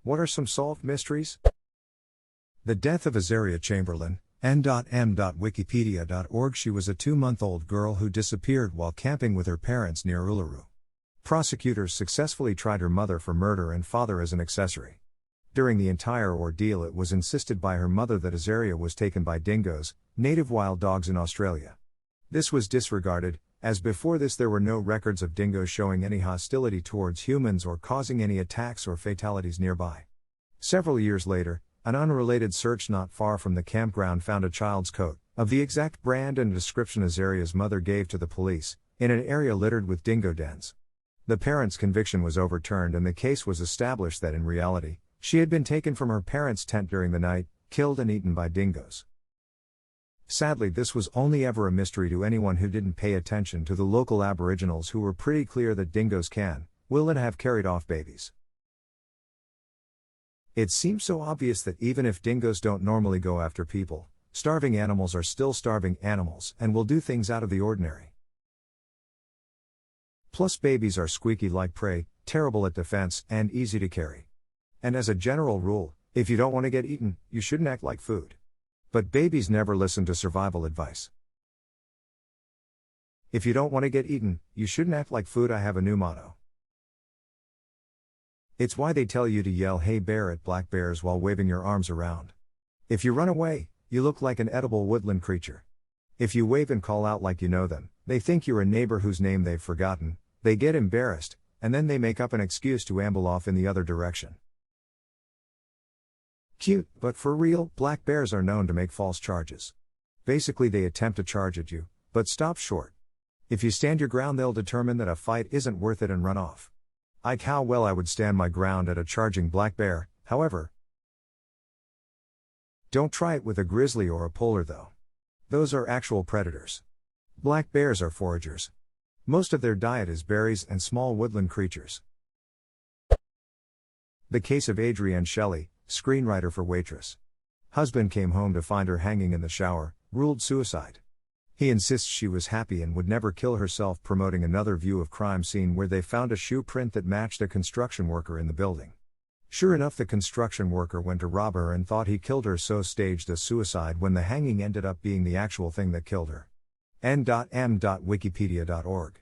What are some solved mysteries? The death of Azaria Chamberlain, n.m.wikipedia.org. She was a 2-month-old girl who disappeared while camping with her parents near Uluru. Prosecutors successfully tried her mother for murder and father as an accessory. During the entire ordeal, it was insisted by her mother that Azaria was taken by dingoes, native wild dogs in Australia. This was disregarded, as before this there were no records of dingoes showing any hostility towards humans or causing any attacks or fatalities nearby. Several years later, an unrelated search not far from the campground found a child's coat, of the exact brand and description Azaria's mother gave to the police, in an area littered with dingo dens. The parents' conviction was overturned and the case was established that in reality, she had been taken from her parents' tent during the night, killed and eaten by dingoes. Sadly, this was only ever a mystery to anyone who didn't pay attention to the local Aboriginals, who were pretty clear that dingoes can, will and have carried off babies. It seems so obvious that even if dingoes don't normally go after people, starving animals are still starving animals and will do things out of the ordinary. Plus, babies are squeaky like prey, terrible at defense, and easy to carry. And as a general rule, if you don't want to get eaten, you shouldn't act like food. But babies never listen to survival advice. If you don't want to get eaten, you shouldn't act like food. I have a new motto. It's why they tell you to yell "Hey bear" at black bears while waving your arms around. If you run away, you look like an edible woodland creature. If you wave and call out like you know them, they think you're a neighbor whose name they've forgotten, they get embarrassed, and then they make up an excuse to amble off in the other direction. Cute, but for real, black bears are known to make false charges. Basically, they attempt to charge at you, but stop short. If you stand your ground, they'll determine that a fight isn't worth it and run off. How well I would stand my ground at a charging black bear, however. Don't try it with a grizzly or a polar though. Those are actual predators. Black bears are foragers. Most of their diet is berries and small woodland creatures. The case of Adrienne Shelley, screenwriter for Waitress. Husband came home to find her hanging in the shower, ruled suicide. He insists she was happy and would never kill herself, promoting another view of crime scene where they found a shoe print that matched a construction worker in the building. Sure enough, the construction worker went to rob her and thought he killed her, so staged a suicide when the hanging ended up being the actual thing that killed her. n.m.wikipedia.org.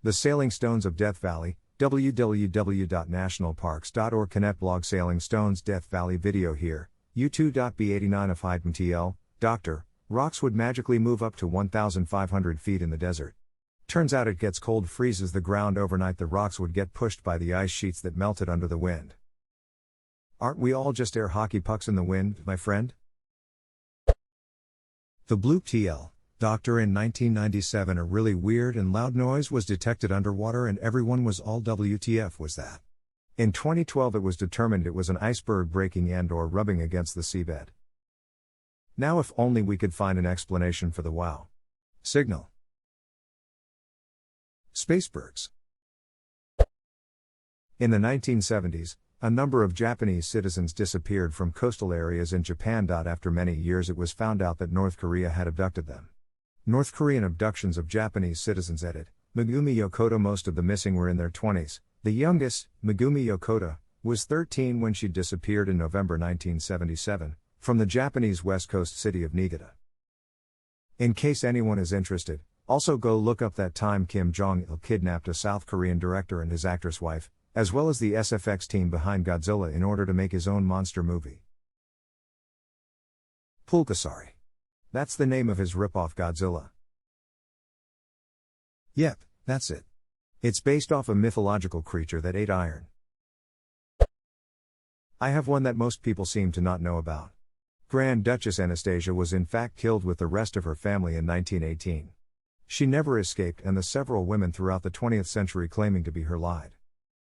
The Sailing Stones of Death Valley, www.nationalparks.org. Connect blog Sailing Stones Death Valley video here, u2.b89 of TL, Dr. Rocks would magically move up to 1,500 feet in the desert. Turns out it gets cold, freezes the ground overnight. The rocks would get pushed by the ice sheets that melted under the wind. Aren't we all just air hockey pucks in the wind, my friend? The Bloop TL. Doctor, in 1997 a really weird and loud noise was detected underwater and everyone was all WTF was that? In 2012 it was determined it was an iceberg breaking and/or rubbing against the seabed. Now if only we could find an explanation for the wow signal. Spacebergs. In the 1970s, a number of Japanese citizens disappeared from coastal areas in Japan. After many years it was found out that North Korea had abducted them. North Korean abductions of Japanese citizens. Edit. Megumi Yokota. Most of the missing were in their 20s. The youngest, Megumi Yokota, was 13 when she disappeared in November 1977, from the Japanese west coast city of Niigata. In case anyone is interested, also go look up that time Kim Jong-il kidnapped a South Korean director and his actress wife, as well as the SFX team behind Godzilla in order to make his own monster movie. Pulgasari. That's the name of his ripoff Godzilla. Yep, that's it. It's based off a mythological creature that ate iron. I have one that most people seem to not know about. Grand Duchess Anastasia was in fact killed with the rest of her family in 1918. She never escaped, and the several women throughout the 20th century claiming to be her lied.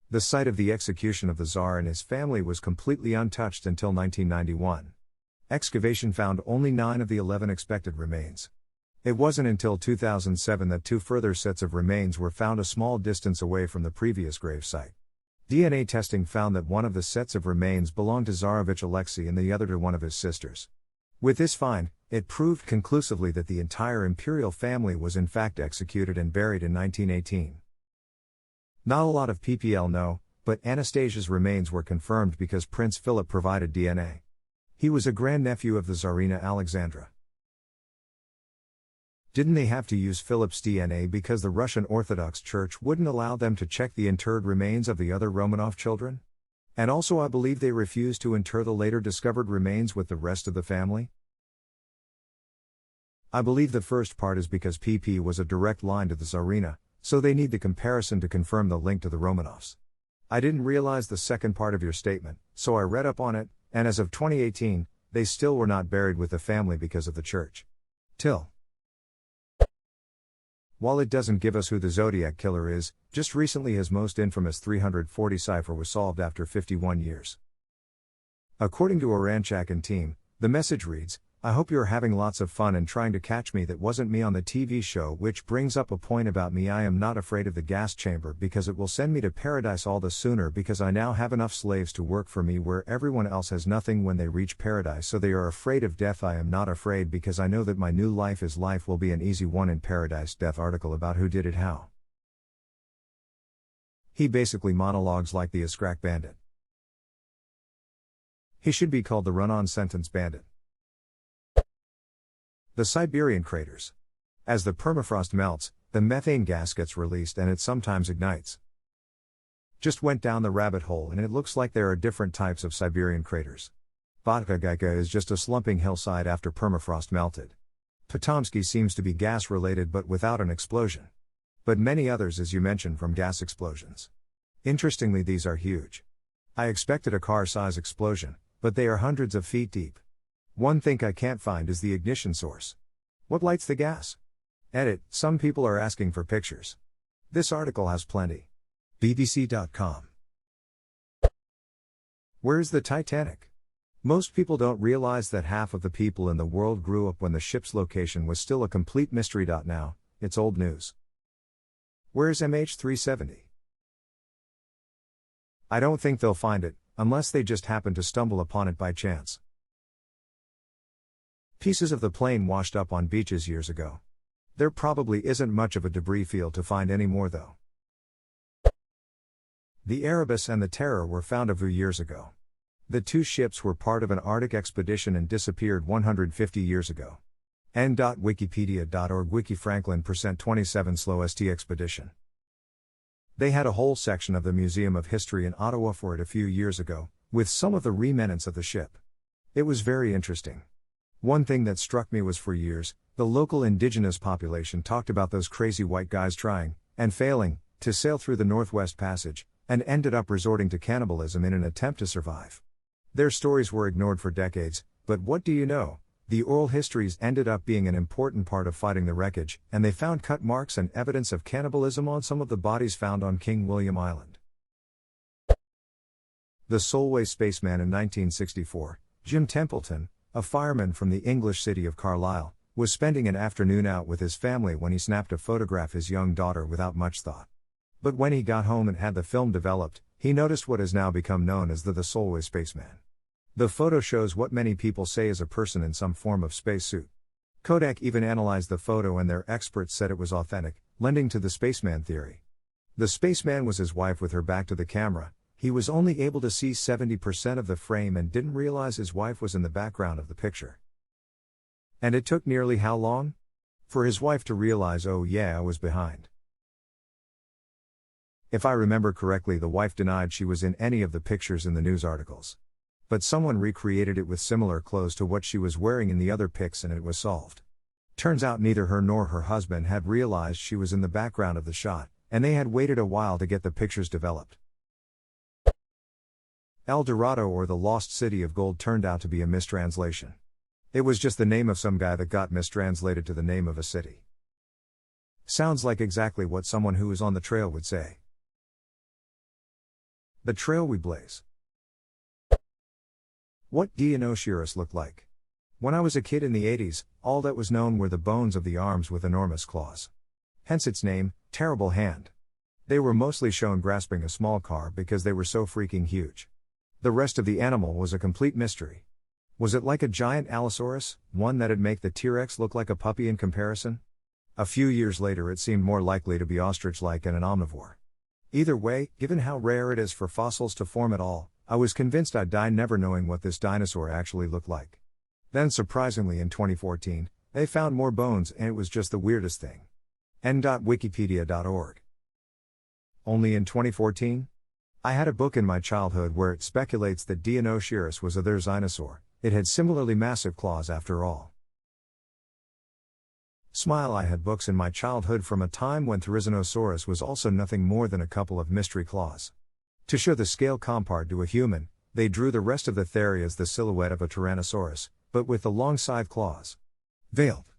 The site of the execution of the Tsar and his family was completely untouched until 1991. Excavation found only 9 of the 11 expected remains. It wasn't until 2007 that 2 further sets of remains were found a small distance away from the previous grave site. DNA testing found that one of the sets of remains belonged to Tsarevich Alexei and the other to one of his sisters. With this find, it proved conclusively that the entire imperial family was in fact executed and buried in 1918. Not a lot of PPL know, but Anastasia's remains were confirmed because Prince Philip provided DNA. He was a grandnephew of the Tsarina Alexandra. Didn't they have to use Philip's DNA because the Russian Orthodox Church wouldn't allow them to check the interred remains of the other Romanov children? And also I believe they refused to inter the later discovered remains with the rest of the family? I believe the first part is because PP was a direct line to the Tsarina, so they need the comparison to confirm the link to the Romanovs. I didn't realize the second part of your statement, so I read up on it, and as of 2018, they still were not buried with the family because of the church. While it doesn't give us who the Zodiac Killer is, just recently his most infamous 340 cipher was solved after 51 years. According to Oranchak and team, the message reads, I hope you're having lots of fun and trying to catch me. That wasn't me on the TV show, which brings up a point about me. I am not afraid of the gas chamber because it will send me to paradise all the sooner because I now have enough slaves to work for me where everyone else has nothing when they reach paradise, so they are afraid of death. I am not afraid because I know that my new life will be an easy one in paradise. Death article about who did it how. He basically monologues like the Ascrack Bandit. He should be called the Run-On Sentence Bandit. The Siberian craters. As the permafrost melts, the methane gas gets released and it sometimes ignites. Just went down the rabbit hole and it looks like there are different types of Siberian craters. Vodkagayka is just a slumping hillside after permafrost melted. Potomsky seems to be gas related but without an explosion. But many others, as you mentioned, from gas explosions. Interestingly, these are huge. I expected a car-size explosion, but they are hundreds of feet deep. One thing I can't find is the ignition source. What lights the gas? Edit, some people are asking for pictures. This article has plenty. BBC.com. Where's the Titanic? Most people don't realize that half of the people in the world grew up when the ship's location was still a complete mystery. Now, it's old news. Where's MH370? I don't think they'll find it, unless they just happen to stumble upon it by chance. Pieces of the plane washed up on beaches years ago. There probably isn't much of a debris field to find anymore though. The Erebus and the Terror were found a few years ago. The two ships were part of an Arctic expedition and disappeared 150 years ago. n.wikipedia.org Wiki Franklin percent 27 Slow ST expedition. They had a whole section of the Museum of History in Ottawa for it a few years ago, with some of the remnants of the ship. It was very interesting. One thing that struck me was for years, the local indigenous population talked about those crazy white guys trying, and failing, to sail through the Northwest Passage, and ended up resorting to cannibalism in an attempt to survive. Their stories were ignored for decades, but what do you know? The oral histories ended up being an important part of fighting the wreckage, and they found cut marks and evidence of cannibalism on some of the bodies found on King William Island. The Soulway Spaceman in 1964, Jim Templeton, a fireman from the English city of Carlisle, was spending an afternoon out with his family when he snapped a photograph of his young daughter without much thought. But when he got home and had the film developed, he noticed what has now become known as the Soulway Spaceman. The photo shows what many people say is a person in some form of spacesuit. Kodak even analyzed the photo and their experts said it was authentic, lending to the spaceman theory. The spaceman was his wife with her back to the camera. He was only able to see 70% of the frame and didn't realize his wife was in the background of the picture. And it took nearly how long? For his wife to realize, oh yeah, I was behind. If I remember correctly, the wife denied she was in any of the pictures in the news articles. But someone recreated it with similar clothes to what she was wearing in the other pics and it was solved. Turns out neither her nor her husband had realized she was in the background of the shot, and they had waited a while to get the pictures developed. El Dorado, or the Lost City of Gold, turned out to be a mistranslation. It was just the name of some guy that got mistranslated to the name of a city. Sounds like exactly what someone who is on the trail would say. The trail we blaze. What do you know Shiras looked like? When I was a kid in the 80s, all that was known were the bones of the arms with enormous claws. Hence its name, Terrible Hand. They were mostly shown grasping a small car because they were so freaking huge. The rest of the animal was a complete mystery. Was it like a giant Allosaurus, one that'd make the T-Rex look like a puppy in comparison? A few years later it seemed more likely to be ostrich-like and an omnivore. Either way, given how rare it is for fossils to form at all, I was convinced I'd die never knowing what this dinosaur actually looked like. Then surprisingly in 2014, they found more bones and it was just the weirdest thing. n.wikipedia.org. Only in 2014? I had a book in my childhood where it speculates that Deinonychus was a therizinosaur. It had similarly massive claws after all. Smile. I had books in my childhood from a time when Therizinosaurus was also nothing more than a couple of mystery claws. To show the scale compared to a human, they drew the rest of the theria as the silhouette of a Tyrannosaurus, but with the long scythe claws. Veiled.